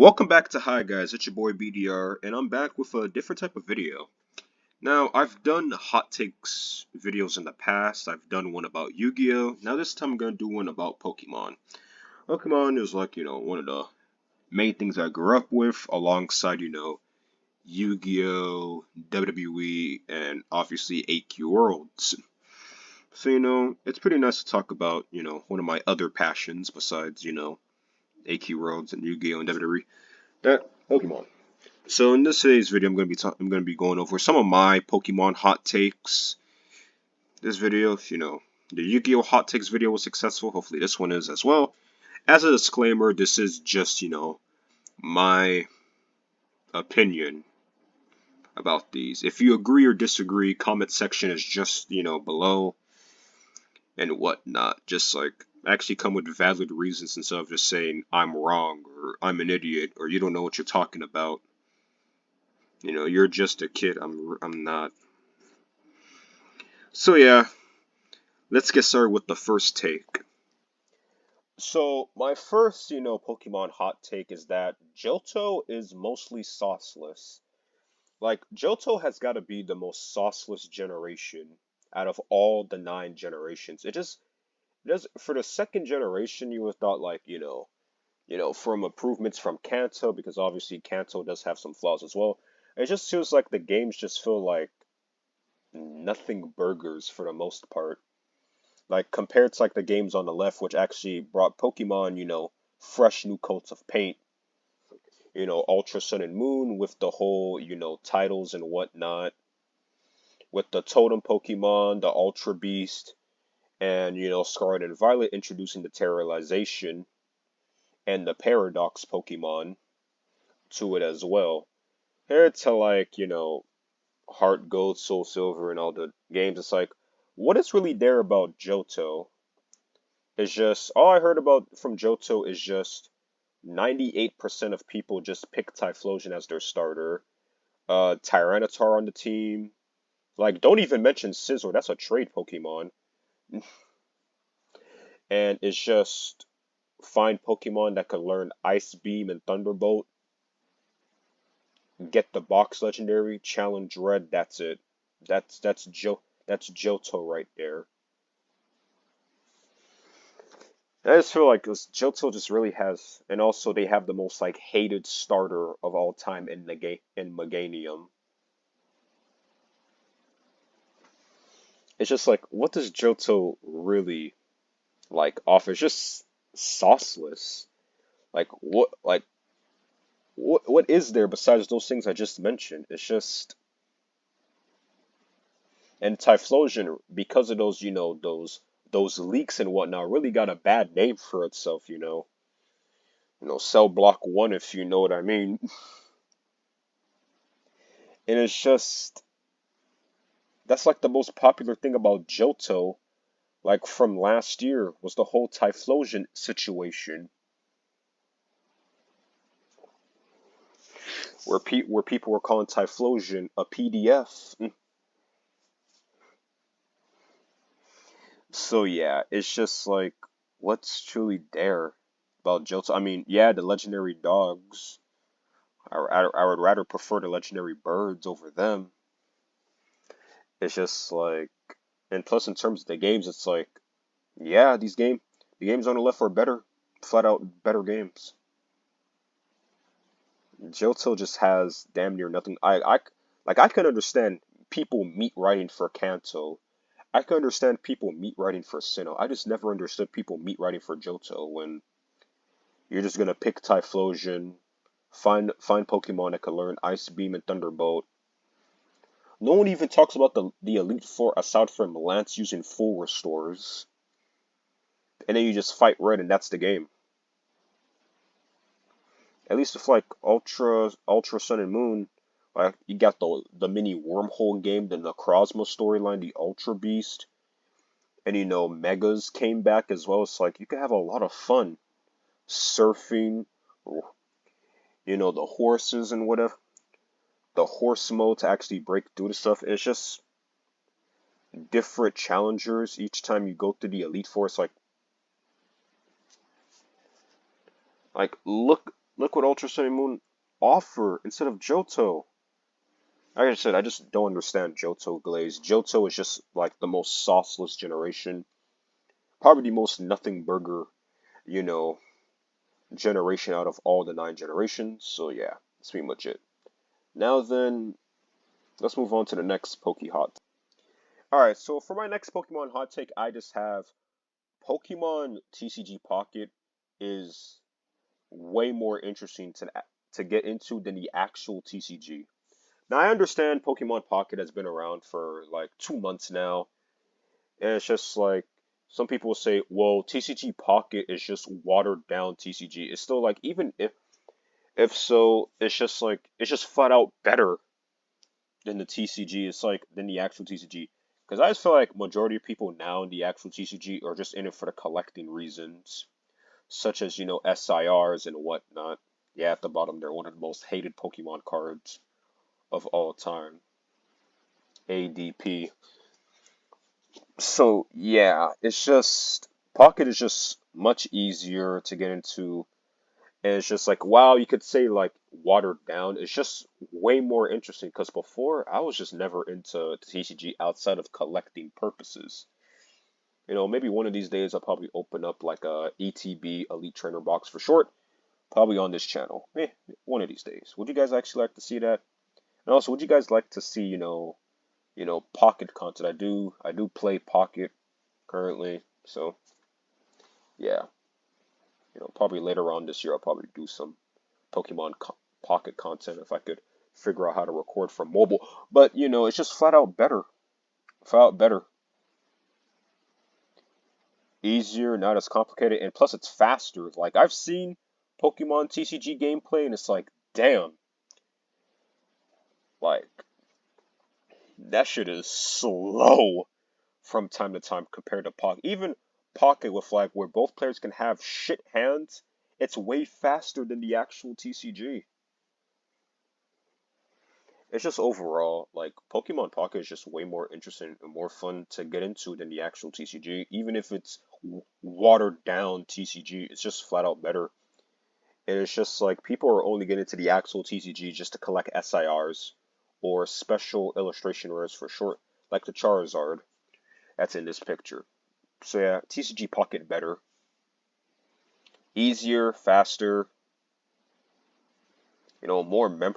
Welcome back to Hi Guys, it's your boy BDR, and I'm back with a different type of video. Now, I've done hot takes videos in the past. I've done one about Yu-Gi-Oh! Now this time I'm gonna do one about Pokemon. Pokemon is like, one of the main things I grew up with, alongside, Yu-Gi-Oh!, WWE, and obviously AQ Worlds. So, it's pretty nice to talk about, one of my other passions besides, AQ Worlds and Yu-Gi-Oh! And WWE. That Pokemon. So in today's video, I'm gonna be going over some of my Pokemon hot takes. This video, the Yu-Gi-Oh hot takes video was successful. Hopefully this one is as well. As a disclaimer, this is just my opinion about these. If you agree or disagree, comment section is just below and whatnot. Just like actually come with valid reasons instead of just saying I'm wrong or I'm an idiot or you don't know what you're talking about. You're just a kid. I'm not. So yeah, let's get started with the first take. So my first, Pokemon hot take is that Johto is mostly sauceless. Like Johto has got to be the most sauceless generation out of all the 9 generations. It does for the second generation you would have thought like, from improvements from Kanto, because obviously Kanto does have some flaws as well. It just feels like the games just feel like nothing burgers for the most part. Like compared to like the games on the left, which actually brought Pokemon, fresh new coats of paint. Ultra Sun and Moon with the whole, titles and whatnot. With the Totem Pokemon, the Ultra Beast, and Scarlet and Violet introducing the Terrorization and the Paradox Pokemon to it as well. Compared to like, Heart Gold, Soul Silver, and all the games, it's like, what is really there about Johto? It's just all I heard about from Johto is just 98% of people just pick Typhlosion as their starter. Tyranitar on the team. Like, don't even mention Scizor. That's a trade Pokemon. And it's just find Pokemon that can learn Ice Beam and Thunderbolt. Get the box legendary, challenge Red. That's it. That's Johto right there. I just feel like this Johto just really has, and also they have the most like hated starter of all time in the game in Meganium. It's just like, what does Johto really like offer? It's just sauceless. What is there besides those things I just mentioned? It's just and Typhlosion because of those those leaks and whatnot really got a bad name for itself. Cell block one if you know what I mean. And it's just that's like the most popular thing about Johto, like from last year, was the whole Typhlosion situation, where people were calling Typhlosion a PDF. So yeah, it's just like, what's truly there about Johto? I mean, yeah, the legendary dogs. I would rather prefer the legendary birds over them. It's just like, and plus in terms of the games, it's like, yeah, the games on the left are better, flat out better games. Johto just has damn near nothing. I can understand people meat writing for Kanto. I can understand people meat writing for Sinnoh. I just never understood people meat writing for Johto when you're just gonna pick Typhlosion, find Pokemon that can learn Ice Beam and Thunderbolt. No one even talks about the Elite Four aside from Lance using full restores. And then you just fight Red and that's the game. At least with like Ultra Sun and Moon, like you got the mini wormhole game, the Necrozma storyline, the Ultra Beast, and Megas came back as well. It's like you can have a lot of fun surfing, the horses and whatever, the horse mode to actually break through the stuff. It's just different challengers each time you go through the Elite Four. It's like Look what Ultra Sun and Moon offer instead of Johto. Like I said, I just don't understand Johto Glaze. Johto is just like the most sauceless generation. Probably the most nothing burger, you know, generation out of all the 9 generations. So yeah, that's pretty much it. Now then, let's move on to the next Poke Hot. Alright, so for my next Pokemon hot take, I just have Pokemon TCG Pocket is way more interesting to get into than the actual TCG. Now I understand Pokemon Pocket has been around for like 2 months now, and it's just like some people will say, well, TCG Pocket is just watered down TCG. It's still like even if so, it's just like it's just flat out better than the TCG. It's like than the actual TCG. Because I just feel like majority of people now in the actual TCG are just in it for the collecting reasons, such as SIRs and whatnot. Yeah, at the bottom they're one of the most hated Pokemon cards of all time. ADP. So yeah, it's just Pocket is just much easier to get into. And it's just like, wow, you could say like watered down. It's just way more interesting because before I was just never into TCG outside of collecting purposes. Maybe one of these days I'll probably open up like a ETB Elite Trainer box for short, probably on this channel. One of these days. Would you guys actually like to see that? And also, would you guys like to see, Pocket content? I do play Pocket currently, so yeah. Probably later on this year I'll probably do some Pokemon Pocket content if I could figure out how to record from mobile. But it's just flat out better, easier, not as complicated, and plus it's faster. Like I've seen Pokemon TCG gameplay, and it's like, damn, like that shit is slow from time to time compared to Pocket. Even Pocket with like where both players can have shit hands, it's way faster than the actual TCG. It's just overall, like, Pokemon Pocket is just way more interesting and more fun to get into than the actual TCG. Even if it's watered down TCG, it's just flat out better. And it's just like people are only getting into the actual TCG just to collect SIRs or special illustration rares for short, like the Charizard that's in this picture. So yeah, TCG Pocket better. Easier, faster, more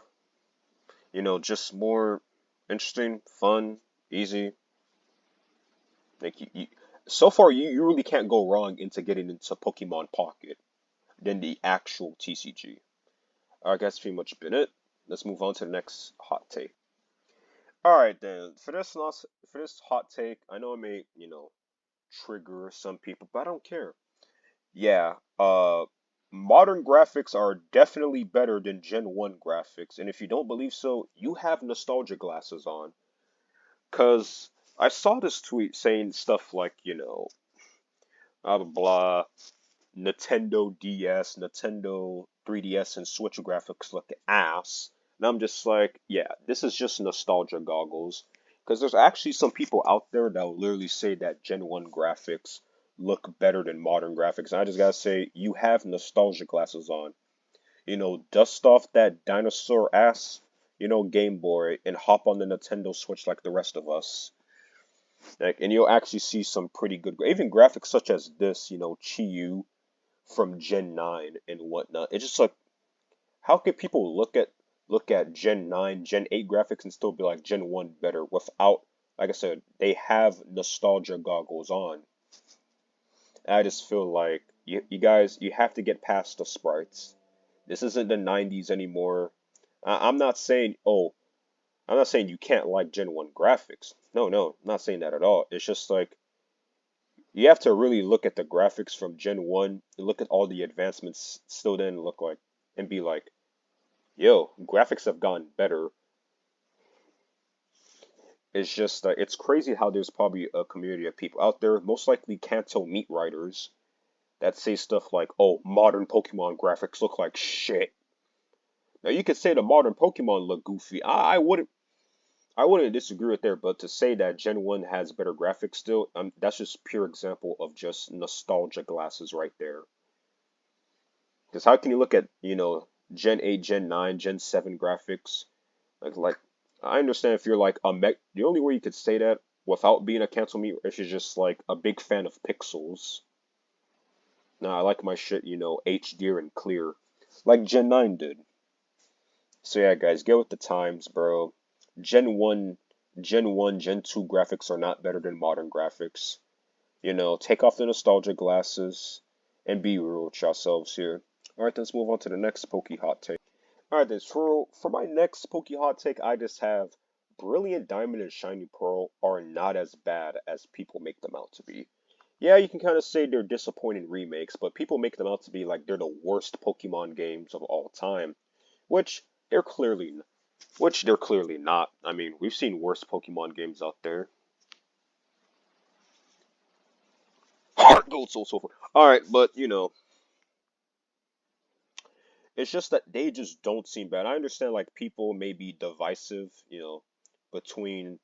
just more interesting, fun, easy. Like so far, you really can't go wrong into getting into Pokemon Pocket than the actual TCG. Alright, that's pretty much been it. Let's move on to the next hot take. Alright then, for this hot take, I know it may trigger some people, but I don't care. Yeah, modern graphics are definitely better than Gen 1 graphics, and if you don't believe so, you have nostalgia glasses on. Cause I saw this tweet saying stuff like, blah blah blah, Nintendo DS, Nintendo 3DS, and Switch graphics look ass. And I'm just like, yeah, this is just nostalgia goggles. Because there's actually some people out there that will literally say that Gen 1 graphics look better than modern graphics. And I just gotta say, you have nostalgia glasses on. Dust off that dinosaur ass, Game Boy, and hop on the Nintendo Switch like the rest of us. Like, and you'll actually see some pretty good, even graphics such as this, Chiyu from Gen 9 and whatnot. It's just like, how can people look at Gen 9, Gen 8 graphics and still be like Gen 1 better without, like I said, they have nostalgia goggles on. I just feel like you guys, you have to get past the sprites. This isn't the 90s anymore. I'm not saying, I'm not saying you can't like Gen 1 graphics. No, I'm not saying that at all. It's just like, you have to really look at the graphics from Gen 1 and look at all the advancements still didn't look like and be like, yo, graphics have gotten better. It's just it's crazy how there's probably a community of people out there, most likely Kanto meat writers, that say stuff like, oh, modern Pokemon graphics look like shit. Now you could say the modern Pokemon look goofy. I wouldn't disagree with there, but to say that Gen 1 has better graphics still, that's just pure example of just nostalgia glasses right there. Because how can you look at, Gen 8, Gen 9, Gen 7 graphics. Like I understand if you're like the only way you could say that without being a cancel me if you're just like a big fan of pixels. Nah, I like my shit, HD and clear, like Gen 9 did. So yeah, guys, get with the times, bro. Gen 1, Gen 1, Gen 2 graphics are not better than modern graphics. Take off the nostalgia glasses and be real with yourselves here. All right, let's move on to the next pokey hot take. All right, then for my next pokey hot take, I just have Brilliant Diamond and Shiny Pearl are not as bad as people make them out to be. Yeah, you can kind of say they're disappointing remakes, but people make them out to be like they're the worst Pokemon games of all time, which they're clearly, which they're clearly not. I mean, we've seen worse Pokemon games out there. Heart gold, so forth. All right, but it's just that they just don't seem bad. I understand like people may be divisive, between,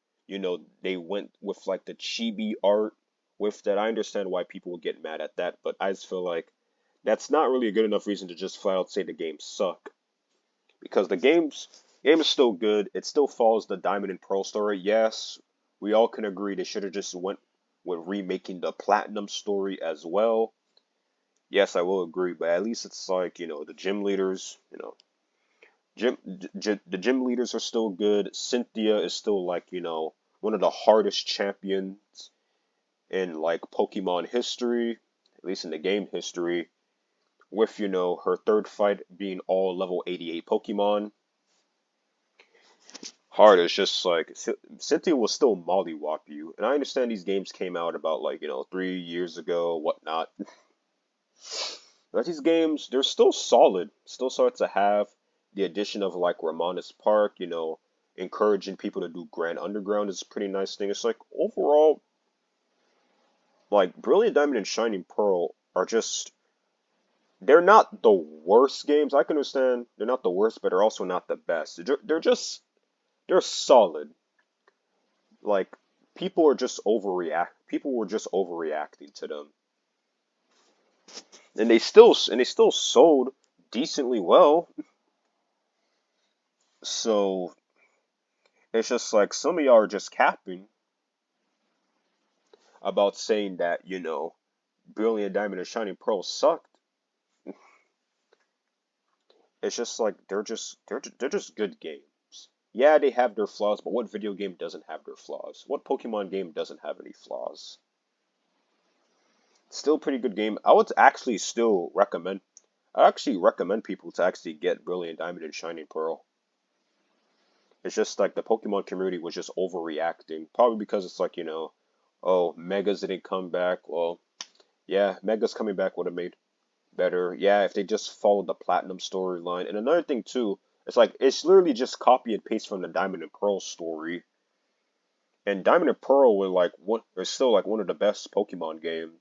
they went with like the chibi art with that. I understand why people would get mad at that, but I just feel like that's not really a good enough reason to just flat out say the games suck. Because the game is still good. It still follows the Diamond and Pearl story. Yes, we all can agree they should have just went with remaking the Platinum story as well. Yes, I will agree, but at least it's like, the gym leaders, the gym leaders are still good. Cynthia is still like, one of the hardest champions in like Pokemon history, at least in the game history, with, her third fight being all level 88 Pokemon. Hard is just like Cynthia will still mollywop you, and I understand these games came out about like 3 years ago, whatnot. But these games, they're still solid to have. The addition of like Ramona's Park, encouraging people to do Grand Underground is a pretty nice thing. It's like overall, like Brilliant Diamond and Shining Pearl are just, they're not the worst games. I can understand they're not the worst, but they're also not the best. They're solid. Like people were just overreacting to them. And they still sold decently well. So it's just like some of y'all are just capping about saying that, Brilliant Diamond and Shining Pearl sucked. It's just like they're just good games. Yeah, they have their flaws, but what video game doesn't have their flaws? What Pokemon game doesn't have any flaws? Still a pretty good game. I actually recommend people to actually get Brilliant Diamond and Shining Pearl. It's just like the Pokemon community was just overreacting. Probably because it's like, oh, Megas didn't come back. Well, yeah, Megas coming back would have made better. Yeah, if they just followed the Platinum storyline. And another thing too, it's literally just copy and paste from the Diamond and Pearl story. And Diamond and Pearl are still like one of the best Pokemon games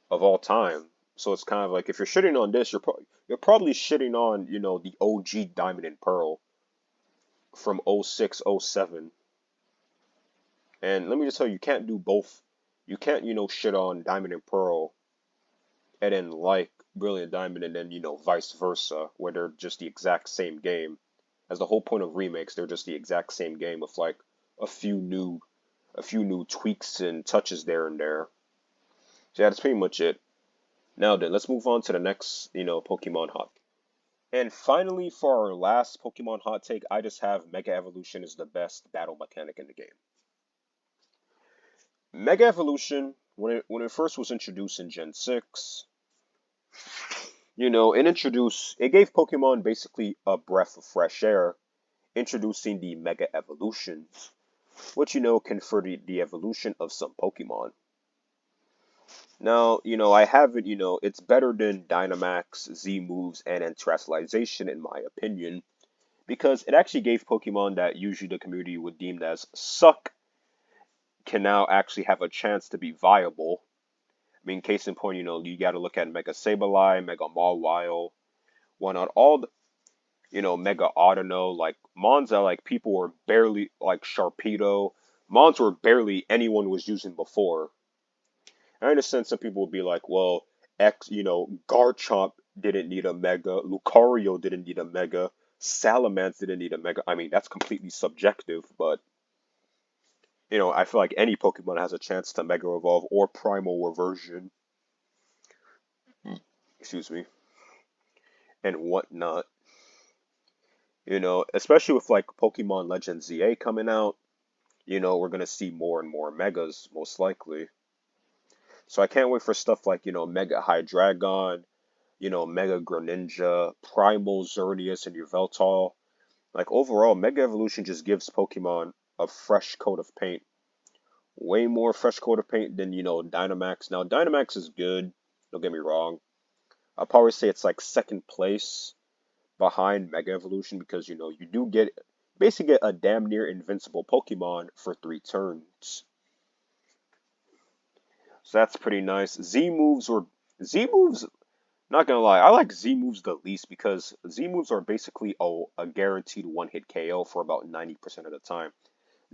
of all time. So it's kind of like if you're shitting on this, you're probably shitting on, the OG Diamond and Pearl from 06, 07. And let me just tell you, you can't do both. You can't, shit on Diamond and Pearl and then like Brilliant Diamond and then, vice versa, where they're just the exact same game. As the whole point of remakes, they're just the exact same game with like a few new tweaks and touches there and there. So yeah, that's pretty much it. Now then, let's move on to the next, Pokemon hot. And finally, for our last Pokemon hot take, I just have Mega Evolution is the best battle mechanic in the game. Mega Evolution, when it first was introduced in Gen 6, it gave Pokemon basically a breath of fresh air, introducing the Mega Evolutions, which confer the evolution of some Pokemon. Now, I have it, it's better than Dynamax, Z moves, and Terastallization in my opinion, because it actually gave Pokemon that usually the community would deem as suck can now actually have a chance to be viable. I mean, case in point, you got to look at Mega Sableye, Mega Mawile, why not all the, Mega Audino, like Mons that like people were barely like Sharpedo, Mons were barely anyone was using before. I understand some people would be like, well, Garchomp didn't need a mega. Lucario didn't need a mega. Salamence didn't need a mega. I mean, that's completely subjective, but I feel like any Pokemon has a chance to mega evolve or primal reversion, excuse me, and whatnot. Especially with like Pokemon Legends ZA coming out, we're gonna see more and more megas most likely. So I can't wait for stuff like, Mega Hydreigon, Mega Greninja, Primal Xerneas, and Yveltal. Like overall, Mega Evolution just gives Pokemon a fresh coat of paint. Way more fresh coat of paint than, Dynamax. Now, Dynamax is good, don't get me wrong. I'll probably say it's like second place behind Mega Evolution because, you do basically get a damn near invincible Pokemon for 3 turns. So that's pretty nice. Z moves, not gonna lie, I like Z moves the least because Z moves are basically a guaranteed one-hit KO for about 90% of the time.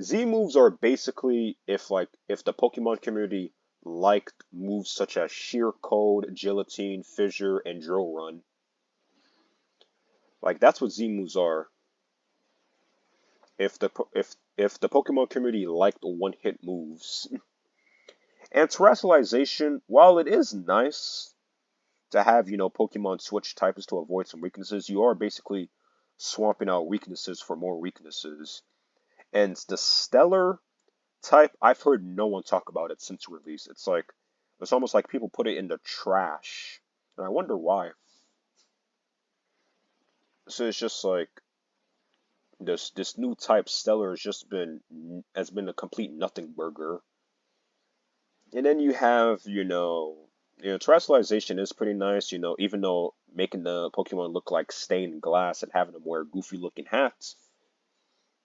Z moves are basically if the Pokemon community liked moves such as Sheer Code, Guillotine, Fissure, and Drill Run. Like that's what Z moves are. If the Pokemon community liked one-hit moves. And Terrestrialization, while it is nice to have, Pokemon switch types to avoid some weaknesses, you are basically swapping out weaknesses for more weaknesses. And the Stellar type, I've heard no one talk about it since release. It's almost like people put it in the trash. And I wonder why. So it's just like this new type Stellar has been a complete nothing burger. And then you have, terrestrialization is pretty nice, even though making the Pokemon look like stained glass and having them wear goofy looking hats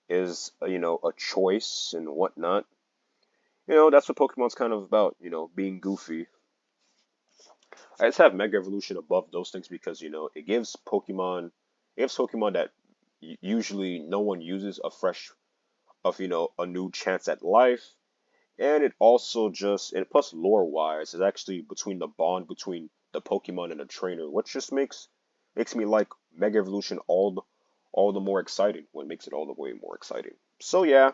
is, a choice and whatnot. That's what Pokemon's kind of about, being goofy. I just have Mega Evolution above those things because, it gives Pokemon that usually no one uses a new chance at life. And it also and plus lore wise, is actually between the bond between the Pokemon and the trainer, which just makes me like Mega Evolution all the more exciting. What makes it all the way more exciting. So yeah,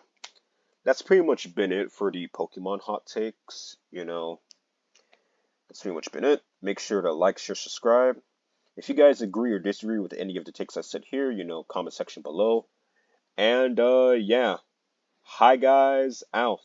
that's pretty much been it for the Pokemon hot takes. That's pretty much been it. Make sure to like, share, subscribe. If you guys agree or disagree with any of the takes I said here, comment section below. And yeah, hi guys, out.